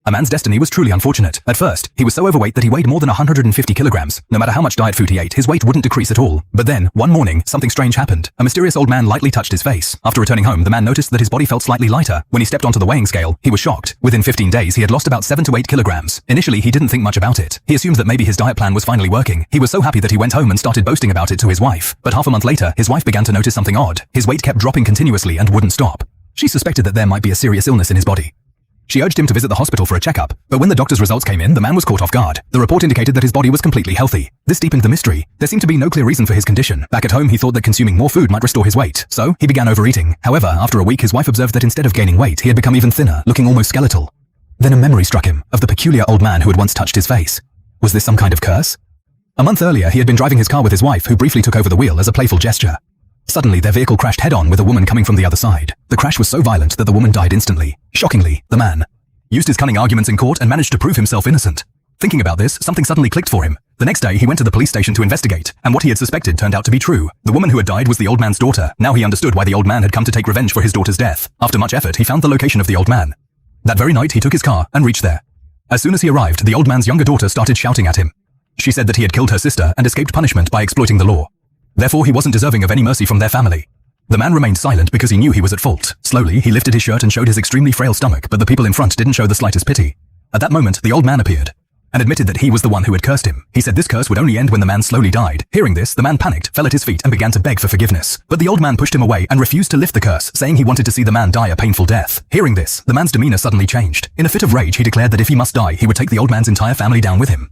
A man's destiny was truly unfortunate. At first, he was so overweight that he weighed more than 150 kilograms. No matter how much diet food he ate, his weight wouldn't decrease at all. But then, one morning, something strange happened. A mysterious old man lightly touched his face. After returning home, the man noticed that his body felt slightly lighter. When he stepped onto the weighing scale, he was shocked. Within 15 days, he had lost about 7 to 8 kilograms. Initially, he didn't think much about it. He assumed that maybe his diet plan was finally working. He was so happy that he went home and started boasting about it to his wife. But half a month later, his wife began to notice something odd. His weight kept dropping continuously and wouldn't stop. She suspected that there might be a serious illness in his body. She urged him to visit the hospital for a checkup, but when the doctor's results came in, the man was caught off guard. The report indicated that his body was completely healthy. This deepened the mystery. There seemed to be no clear reason for his condition. Back at home, he thought that consuming more food might restore his weight, so he began overeating. However, after a week, his wife observed that instead of gaining weight, he had become even thinner, looking almost skeletal. Then a memory struck him of the peculiar old man who had once touched his face. Was this some kind of curse? A month earlier, he had been driving his car with his wife, who briefly took over the wheel as a playful gesture. Suddenly, their vehicle crashed head-on with a woman coming from the other side. The crash was so violent that the woman died instantly. Shockingly, the man used his cunning arguments in court and managed to prove himself innocent. Thinking about this, something suddenly clicked for him. The next day, he went to the police station to investigate, and what he had suspected turned out to be true. The woman who had died was the old man's daughter. Now he understood why the old man had come to take revenge for his daughter's death. After much effort, he found the location of the old man. That very night, he took his car and reached there. As soon as he arrived, the old man's younger daughter started shouting at him. She said that he had killed her sister and escaped punishment by exploiting the law. Therefore, he wasn't deserving of any mercy from their family. The man remained silent because he knew he was at fault. Slowly, he lifted his shirt and showed his extremely frail stomach, but the people in front didn't show the slightest pity. At that moment, the old man appeared and admitted that he was the one who had cursed him. He said this curse would only end when the man slowly died. Hearing this, the man panicked, fell at his feet, and began to beg for forgiveness. But the old man pushed him away and refused to lift the curse, saying he wanted to see the man die a painful death. Hearing this, the man's demeanor suddenly changed. In a fit of rage, he declared that if he must die, he would take the old man's entire family down with him.